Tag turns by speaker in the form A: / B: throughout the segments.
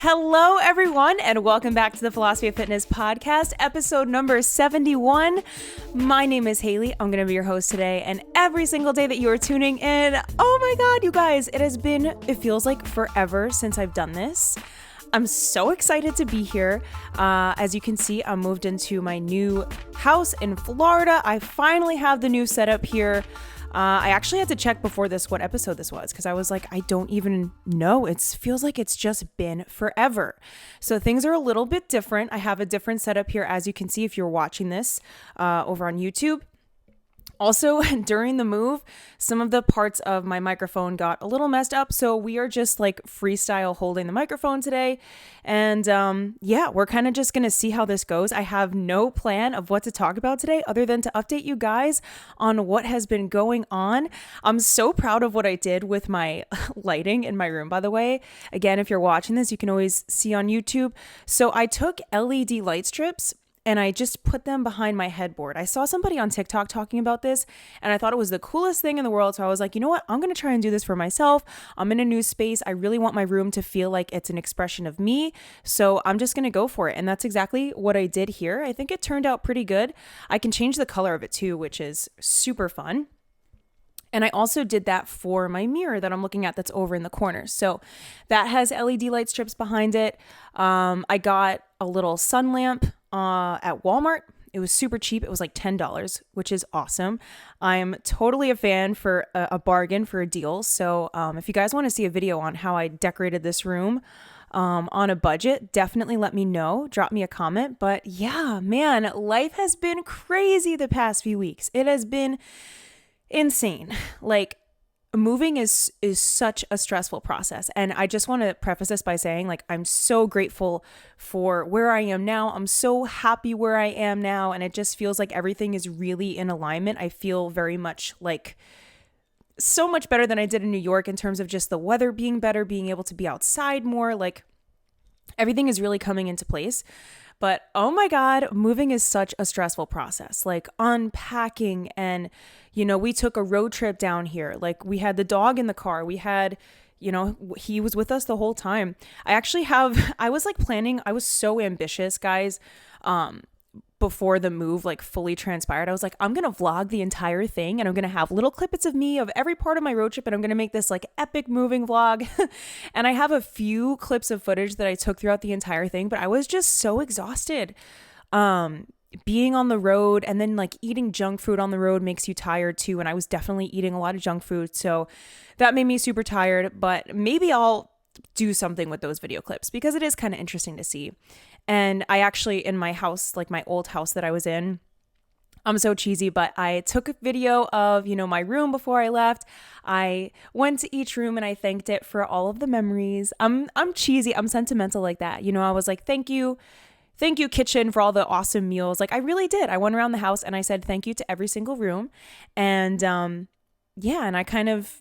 A: Hello, everyone, and welcome back to the Philosophy of Fitness podcast, episode number 71. My name is Haley. I'm going to be your host today, and every single day that you are tuning in, oh my God, you guys, it feels like forever since I've done this. I'm so excited to be here. As you can see, I moved into my new house in Florida. I finally have the new setup here. I actually had to check before this what episode this was because I was like, I don't even know. It feels like it's just been forever. So things are a little bit different. I have a different setup here, as you can see if you're watching this over on YouTube. Also, during the move, some of the parts of my microphone got a little messed up, so we are just like freestyle holding the microphone today. And we're kind of just going to see how this goes. I have no plan of what to talk about today other than to update you guys on what has been going on. I'm so proud of what I did with my lighting in my room, by the way. Again, if you're watching this, you can always see on YouTube. So I took LED light strips and I just put them behind my headboard. I saw somebody on TikTok talking about this, and I thought it was the coolest thing in the world. So I was like, you know what? I'm going to try and do this for myself. I'm in a new space. I really want my room to feel like it's an expression of me. So I'm just going to go for it. And that's exactly what I did here. I think it turned out pretty good. I can change the color of it too, which is super fun. And I also did that for my mirror that I'm looking at that's over in the corner. So that has LED light strips behind it. I got a little sun lamp at Walmart. It was super cheap. It was like $10, which is awesome. I'm totally a fan for a bargain for a deal. So if you guys want to see a video on how I decorated this room on a budget, definitely let me know. Drop me a comment. But yeah, man, life has been crazy the past few weeks. It has been insane. Like, moving is such a stressful process. And I just want to preface this by saying, like, I'm so grateful for where I am now. I'm so happy where I am now. And it just feels like everything is really in alignment. I feel very much like so much better than I did in New York in terms of just the weather being better, being able to be outside more. Like, everything is really coming into place. But oh my God, moving is such a stressful process, like unpacking. And, we took a road trip down here. Like, we had the dog in the car. We had, he was with us the whole time. I was so ambitious, guys. Before the move like fully transpired, I was like, I'm going to vlog the entire thing and I'm going to have little clippets of me of every part of my road trip. And I'm going to make this like epic moving vlog. And I have a few clips of footage that I took throughout the entire thing, but I was just so exhausted. Being on the road and then like eating junk food on the road makes you tired too. And I was definitely eating a lot of junk food. So that made me super tired, but maybe I'll do something with those video clips because it is kind of interesting to see. And I actually, in my house, like my old house that I was in, I'm so cheesy, but I took a video of, my room before I left. I went to each room and I thanked it for all of the memories. I'm cheesy. I'm sentimental like that. I was like, thank you, kitchen, for all the awesome meals. Like, I really did. I went around the house and I said thank you to every single room. And and I kind of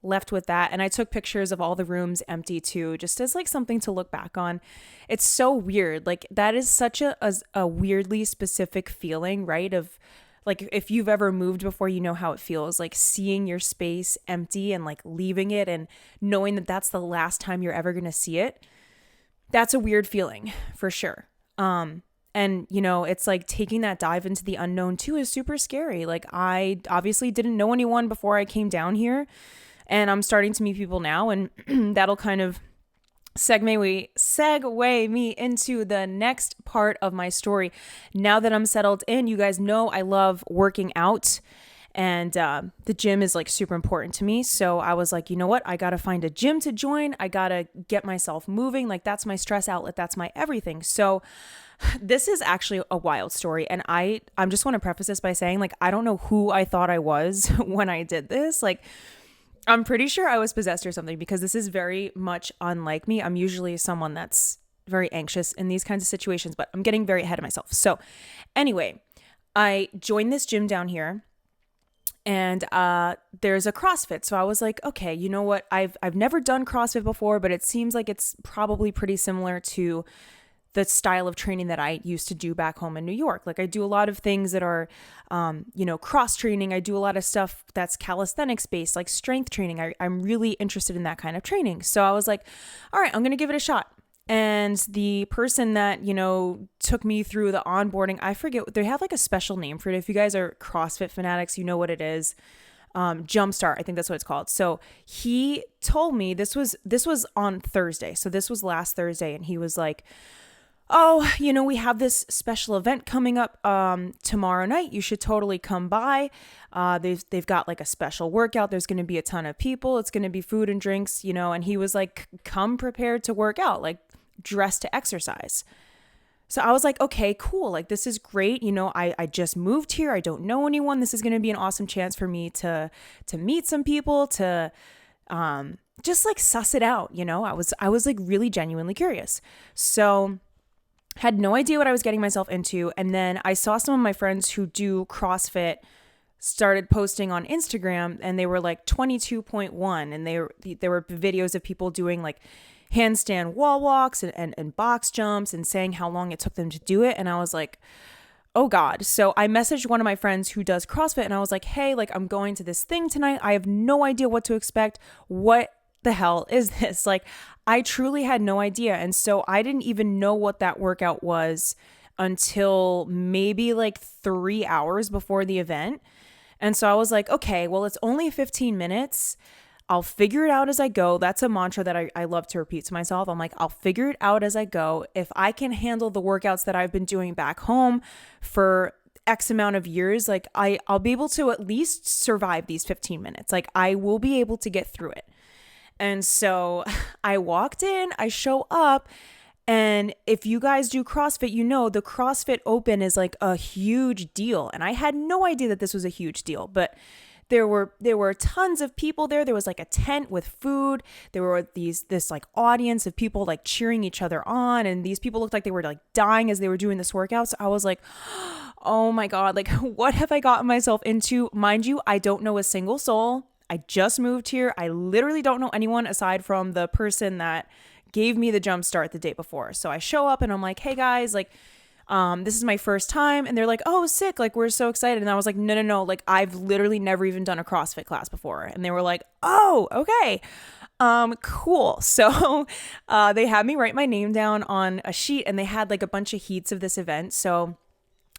A: left with that. And I took pictures of all the rooms empty too, just as like something to look back on. It's so weird. Like, that is such a weirdly specific feeling, right? Of like, if you've ever moved before, you know how it feels, like seeing your space empty and like leaving it and knowing that that's the last time you're ever going to see it. That's a weird feeling for sure. And it's like taking that dive into the unknown too is super scary. Like, I obviously didn't know anyone before I came down here. And I'm starting to meet people now, and that'll kind of segue me into the next part of my story. Now that I'm settled in, you guys know I love working out, and the gym is like super important to me. So I was like, you know what? I got to find a gym to join. I got to get myself moving. Like, that's my stress outlet. That's my everything. So this is actually a wild story. And I just want to preface this by saying, like, I don't know who I thought I was when I did this. Like, I'm pretty sure I was possessed or something because this is very much unlike me. I'm usually someone that's very anxious in these kinds of situations, but I'm getting very ahead of myself. So anyway, I joined this gym down here and there's a CrossFit. So I was like, okay, you know what? I've never done CrossFit before, but it seems like it's probably pretty similar to the style of training that I used to do back home in New York. Like, I do a lot of things that are, cross training. I do a lot of stuff that's calisthenics based, like strength training. I'm really interested in that kind of training. So I was like, all right, I'm going to give it a shot. And the person that, took me through the onboarding, I forget, they have like a special name for it. If you guys are CrossFit fanatics, you know what it is. Jumpstart, I think that's what it's called. So he told me this was on Thursday. So this was last Thursday. And he was like, oh, we have this special event coming up tomorrow night. You should totally come by. They've got like a special workout. There's going to be a ton of people. It's going to be food and drinks, and he was like, come prepared to work out, like dressed to exercise. So I was like, okay, cool. Like, this is great. I just moved here. I don't know anyone. This is going to be an awesome chance for me to meet some people, to just like suss it out. I was like really genuinely curious. So had no idea what I was getting myself into. And then I saw some of my friends who do CrossFit started posting on Instagram, and they were like 22.1. And there were videos of people doing like handstand wall walks and box jumps and saying how long it took them to do it. And I was like, oh God. So I messaged one of my friends who does CrossFit, and I was like, hey, like I'm going to this thing tonight. I have no idea what to expect. What the hell is this? Like, I truly had no idea. And so I didn't even know what that workout was until maybe like 3 hours before the event. And so I was like, okay, well, it's only 15 minutes. I'll figure it out as I go. That's a mantra that I love to repeat to myself. I'm like, I'll figure it out as I go. If I can handle the workouts that I've been doing back home for X amount of years, like I'll be able to at least survive these 15 minutes. Like I will be able to get through it. And so I walked in, I show up, and if you guys do CrossFit, the Crossfit Open is like a huge deal. And I had no idea that this was a huge deal, but there were tons of people there. There was like a tent with food. There were this like audience of people like cheering each other on. And these people looked like they were like dying as they were doing this workout. So I was like, oh my God, like what have I gotten myself into? Mind you, I don't know a single soul. I just moved here. I literally don't know anyone aside from the person that gave me the jump start the day before. So I show up and I'm like, hey guys, like, this is my first time. And they're like, oh, sick. Like, we're so excited. And I was like, no. Like, I've literally never even done a CrossFit class before. And they were like, oh, okay. Cool. So, they had me write my name down on a sheet, and they had like a bunch of heats of this event. So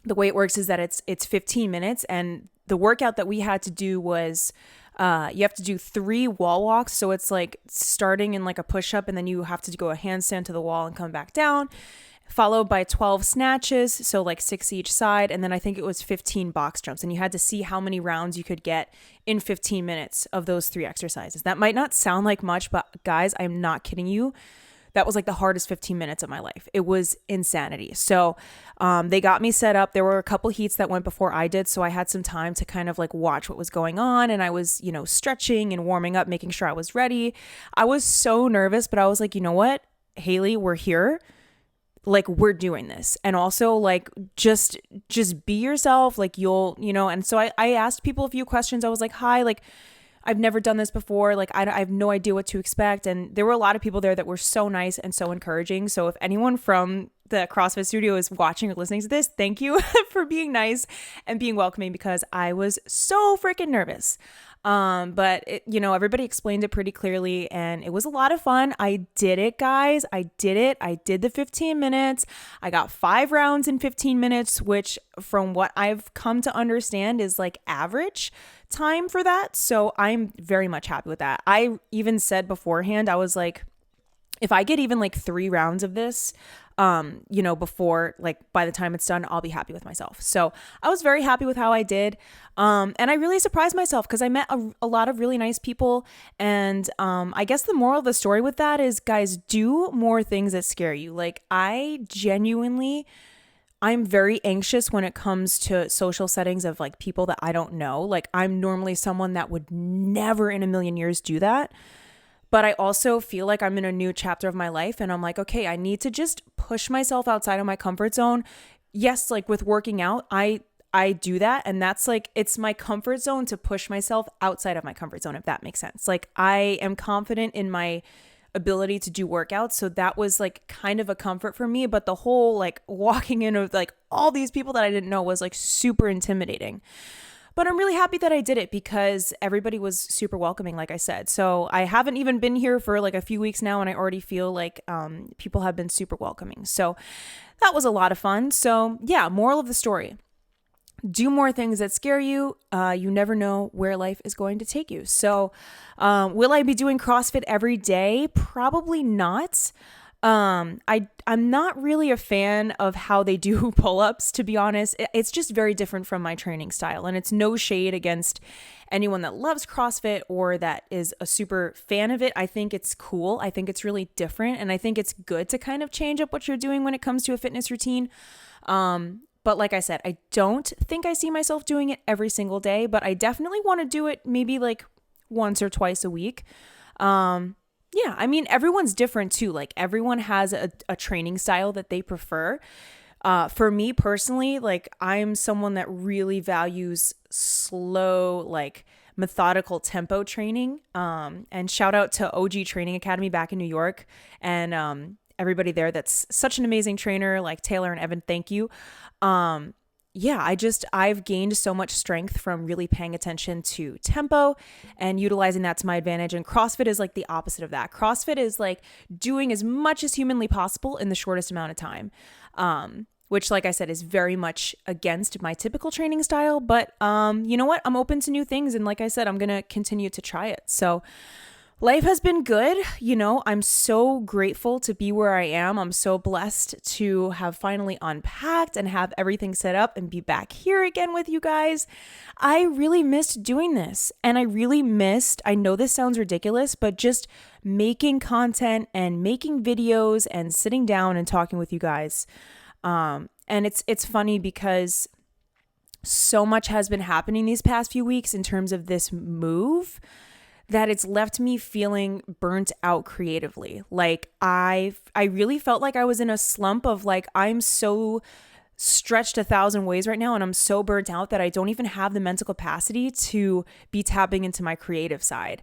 A: the way it works is that it's 15 minutes. And the workout that we had to do was, you have to do 3 wall walks. So it's like starting in like a push-up, and then you have to go a handstand to the wall and come back down, followed by 12 snatches. So like 6 each side. And then I think it was 15 box jumps, and you had to see how many rounds you could get in 15 minutes of those 3 exercises. That might not sound like much, but guys, I'm not kidding you. That was like the hardest 15 minutes of my life. It was insanity. So they got me set up. There were a couple heats that went before I did. So I had some time to kind of like watch what was going on. And I was, stretching and warming up, making sure I was ready. I was so nervous, but I was like, you know what, Haley, we're here. Like, we're doing this. And also like, just be yourself. Like and so I asked people a few questions. I was like, hi, like, I've never done this before. Like, I have no idea what to expect. And there were a lot of people there that were so nice and so encouraging. So if anyone from the CrossFit studio is watching or listening to this, thank you for being nice and being welcoming, because I was so freaking nervous. But everybody explained it pretty clearly, and it was a lot of fun. I did it, guys. I did it. I did the 15 minutes. I got 5 rounds in 15 minutes, which from what I've come to understand is like average time for that. So I'm very much happy with that. I even said beforehand, I was like, if I get even like 3 rounds of this, before, like, by the time it's done, I'll be happy with myself. So I was very happy with how I did. And I really surprised myself because I met a lot of really nice people. And I guess the moral of the story with that is, guys, do more things that scare you. Like, I'm very anxious when it comes to social settings of like people that I don't know. Like, I'm normally someone that would never in a million years do that. But I also feel like I'm in a new chapter of my life, and I'm like, okay, I need to just push myself outside of my comfort zone. Yes, like with working out, I do that. And that's like, it's my comfort zone to push myself outside of my comfort zone, if that makes sense. Like, I am confident in my ability to do workouts. So that was like kind of a comfort for me. But the whole like walking in with like all these people that I didn't know was like super intimidating. But I'm really happy that I did it because everybody was super welcoming, like I said. So I haven't even been here for like a few weeks now, and I already feel like people have been super welcoming. So that was a lot of fun. So yeah, moral of the story. Do more things that scare you. You never know where life is going to take you. So will I be doing CrossFit every day? Probably not. I'm not really a fan of how they do pull-ups, to be honest. It's just very different from my training style, and it's no shade against anyone that loves CrossFit or that is a super fan of it. I think it's cool. I think it's really different, and I think it's good to kind of change up what you're doing when it comes to a fitness routine. But like I said, I don't think I see myself doing it every single day, but I definitely want to do it maybe like once or twice a week. Yeah, I mean, everyone's different too. Like everyone has a training style that they prefer. For me personally, like I'm someone that really values slow, like methodical tempo training. And shout out to OG Training Academy back in New York and everybody there that's such an amazing trainer, like Taylor and Evan, thank you. Yeah, I've gained so much strength from really paying attention to tempo and utilizing that to my advantage. And CrossFit is like the opposite of that. CrossFit is like doing as much as humanly possible in the shortest amount of time, which, like I said, is very much against my typical training style. But you know what? I'm open to new things. And like I said, I'm going to continue to try it. So life has been good. You know, I'm so grateful to be where I am. I'm so blessed to have finally unpacked and have everything set up and be back here again with you guys. I really missed doing this. And I really missed, I know this sounds ridiculous, but just making content and making videos and sitting down and talking with you guys. And it's funny because so much has been happening these past few weeks in terms of this move that it's left me feeling burnt out creatively. Like I really felt like I was in a slump of like, I'm so stretched 1,000 ways right now and I'm so burnt out that I don't even have the mental capacity to be tapping into my creative side.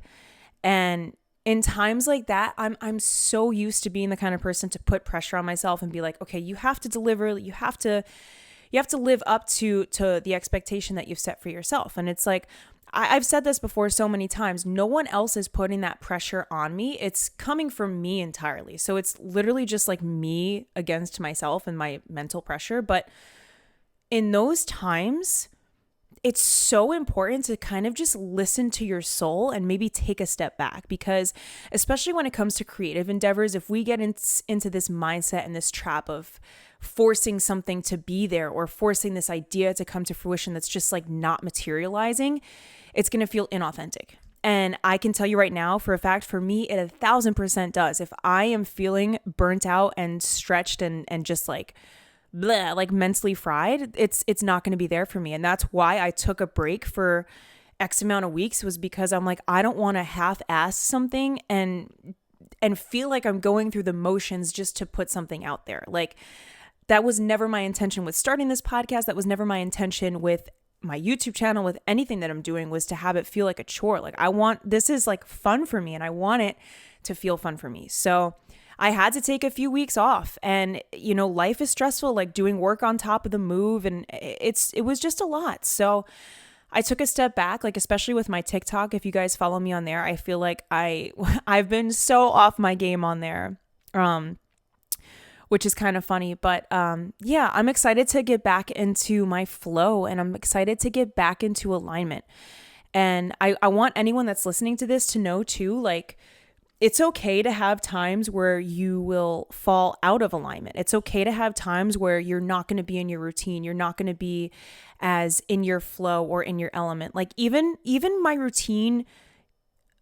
A: And in times like that, I'm so used to being the kind of person to put pressure on myself and be like, okay, you have to deliver, you have to live up to the expectation that you've set for yourself. And it's like, I've said this before so many times, no one else is putting that pressure on me. It's coming from me entirely. So it's literally just like me against myself and my mental pressure. But in those times, it's so important to kind of just listen to your soul and maybe take a step back, because especially when it comes to creative endeavors, if we get into this mindset and this trap of forcing something to be there or forcing this idea to come to fruition that's just like not materializing, it's going to feel inauthentic. And I can tell you right now for a fact, for me, it 1,000% does. If I am feeling burnt out and stretched and just like bleh, like mentally fried, it's not going to be there for me. And that's why I took a break for X amount of weeks, was because I'm like, I don't want to half-ass something and feel like I'm going through the motions just to put something out there. Like that was never my intention with starting this podcast. That was never my intention with my YouTube channel, with anything that I'm doing, was to have it feel like a chore. Like this is like fun for me and I want it to feel fun for me. So I had to take a few weeks off, and you know, life is stressful, like doing work on top of the move, and it was just a lot. So I took a step back, like especially with my TikTok. If you guys follow me on there, I feel like I've been so off my game on there. Which is kind of funny, but yeah, I'm excited to get back into my flow, and I'm excited to get back into alignment. And I want anyone that's listening to this to know too, like, it's okay to have times where you will fall out of alignment. It's okay to have times where you're not going to be in your routine. You're not going to be as in your flow or in your element. Like even my routine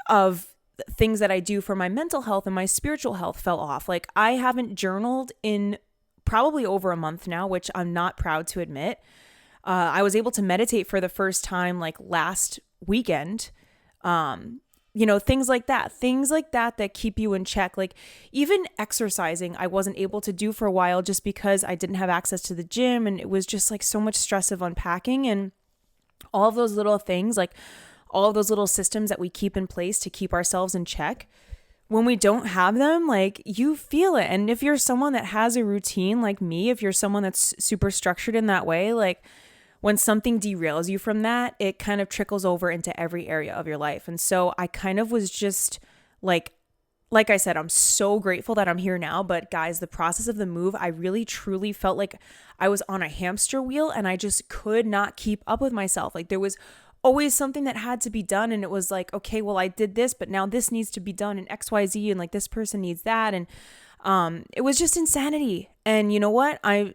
A: of things that I do for my mental health and my spiritual health fell off. Like I haven't journaled in probably over a month now, which I'm not proud to admit. I was able to meditate for the first time like last weekend. You know, things like that that keep you in check. Like even exercising, I wasn't able to do for a while just because I didn't have access to the gym, and it was just like so much stress of unpacking and all of those little things, like all of those little systems that we keep in place to keep ourselves in check. When we don't have them, like you feel it. And if you're someone that has a routine like me, if you're someone that's super structured in that way, like when something derails you from that, it kind of trickles over into every area of your life. And so I kind of was just like I said, I'm so grateful that I'm here now. But guys, the process of the move, I really truly felt like I was on a hamster wheel and I just could not keep up with myself. Like there was always something that had to be done. And it was like, okay, well, I did this, but now this needs to be done in XYZ. And like this person needs that. And it was just insanity. And you know what? I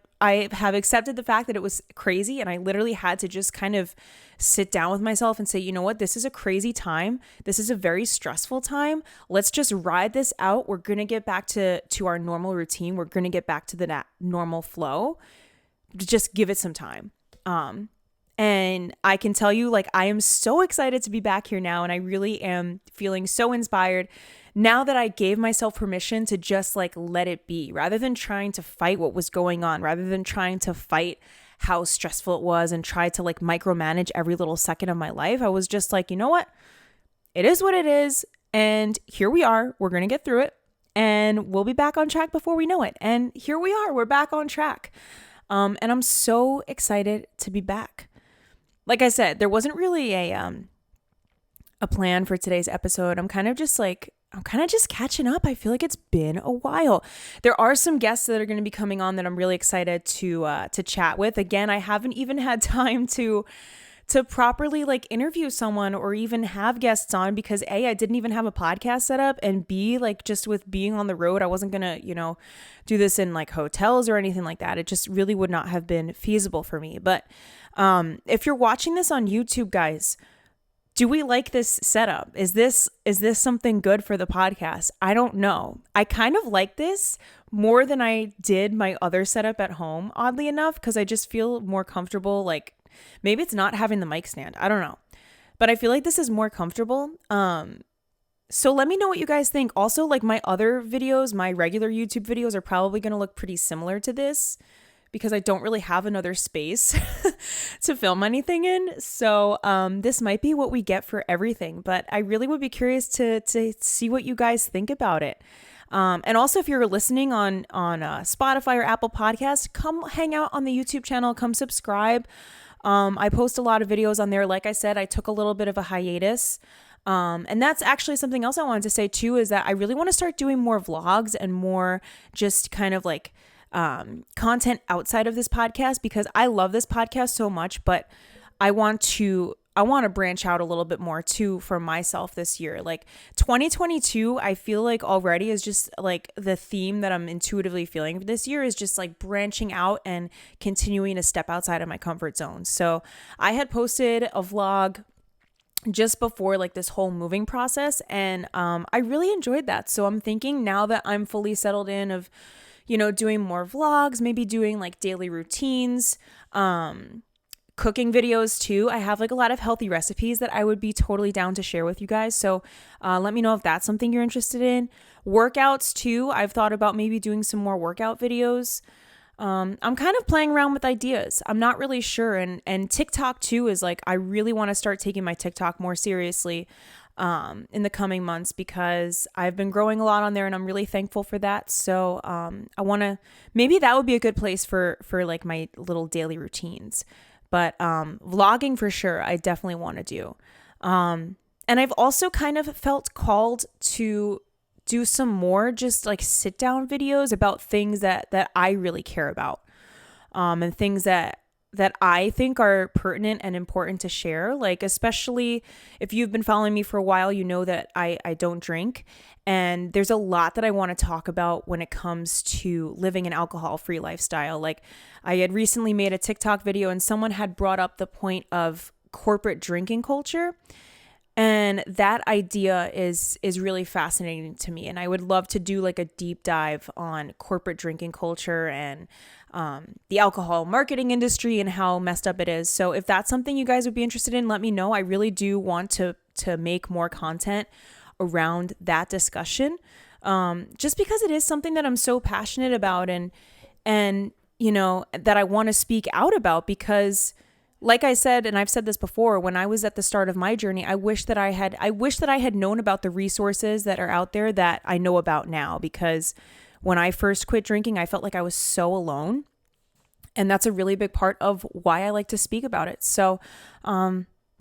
A: have accepted the fact that it was crazy, and I literally had to just kind of sit down with myself and say, you know what? This is a crazy time. This is a very stressful time. Let's just ride this out. We're going to get back to our normal routine. We're going to get back to that normal flow. Just give it some time. And I can tell you, like, I am so excited to be back here now, and I really am feeling so inspired now that I gave myself permission to just like let it be, rather than trying to fight what was going on, rather than trying to fight how stressful it was and try to like micromanage every little second of my life. I was just like, you know what? It is what it is. And here we are. We're going to get through it and we'll be back on track before we know it. And here we are. We're back on track. And I'm so excited to be back. Like I said, there wasn't really a plan for today's episode. I'm kind of just catching up. I feel like it's been a while. There are some guests that are going to be coming on that I'm really excited to chat with. Again, I haven't even had time to properly like interview someone or even have guests on because A, I didn't even have a podcast set up, and B, like just with being on the road, I wasn't going to, do this in like hotels or anything like that. It just really would not have been feasible for me. But if you're watching this on YouTube, guys, do we like this setup? Is this something good for the podcast? I don't know. I kind of like this more than I did my other setup at home, oddly enough, because I just feel more comfortable. Like maybe it's not having the mic stand. I don't know. But I feel like this is more comfortable. So let me know what you guys think. Also, like my other videos, my regular YouTube videos are probably going to look pretty similar to this, because I don't really have another space to film anything in. So this might be what we get for everything, but I really would be curious to see what you guys think about it. And also, if you're listening on Spotify or Apple Podcasts, come hang out on the YouTube channel, come subscribe. I post a lot of videos on there. Like I said, I took a little bit of a hiatus. And that's actually something else I wanted to say too, is that I really want to start doing more vlogs and more just kind of like content outside of this podcast, because I love this podcast so much, but I want to branch out a little bit more too for myself this year. Like 2022, I feel like already is just like the theme that I'm intuitively feeling this year is just like branching out and continuing to step outside of my comfort zone. So I had posted a vlog just before like this whole moving process, and I really enjoyed that. So I'm thinking now that I'm fully settled in of doing more vlogs, maybe doing like daily routines, cooking videos too. I have like a lot of healthy recipes that I would be totally down to share with you guys. So let me know if that's something you're interested in. Workouts too. I've thought about maybe doing some more workout videos. I'm kind of playing around with ideas. I'm not really sure. And TikTok too is like, I really want to start taking my TikTok more seriously in the coming months, because I've been growing a lot on there and I'm really thankful for that. So I want to, maybe that would be a good place for like my little daily routines. But vlogging for sure, I definitely want to do. And I've also kind of felt called to do some more just like sit down videos about things that I really care about, and things that I think are pertinent and important to share. Like, especially if you've been following me for a while, you know that I don't drink. And there's a lot that I want to talk about when it comes to living an alcohol-free lifestyle. Like, I had recently made a TikTok video and someone had brought up the point of corporate drinking culture. And that idea is really fascinating to me. And I would love to do like a deep dive on corporate drinking culture and the alcohol marketing industry and how messed up it is. So if that's something you guys would be interested in, let me know. I really do want to make more content around that discussion, just because it is something that I'm so passionate about and that I want to speak out about, because like I said, and I've said this before, when I was at the start of my journey, I wish that I had known about the resources that are out there that I know about now, because when I first quit drinking, I felt like I was so alone. And that's a really big part of why I like to speak about it. So,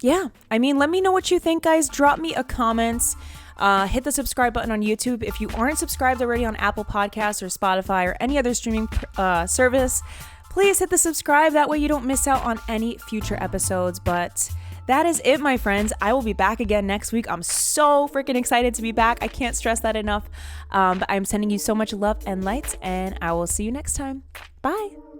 A: yeah, I mean, let me know what you think, guys. Drop me a comment. Hit the subscribe button on YouTube. If you aren't subscribed already on Apple Podcasts or Spotify or any other streaming service, please hit the subscribe. That way you don't miss out on any future episodes. But that is it, my friends. I will be back again next week. I'm so freaking excited to be back. I can't stress that enough. But I'm sending you so much love and light, and I will see you next time. Bye.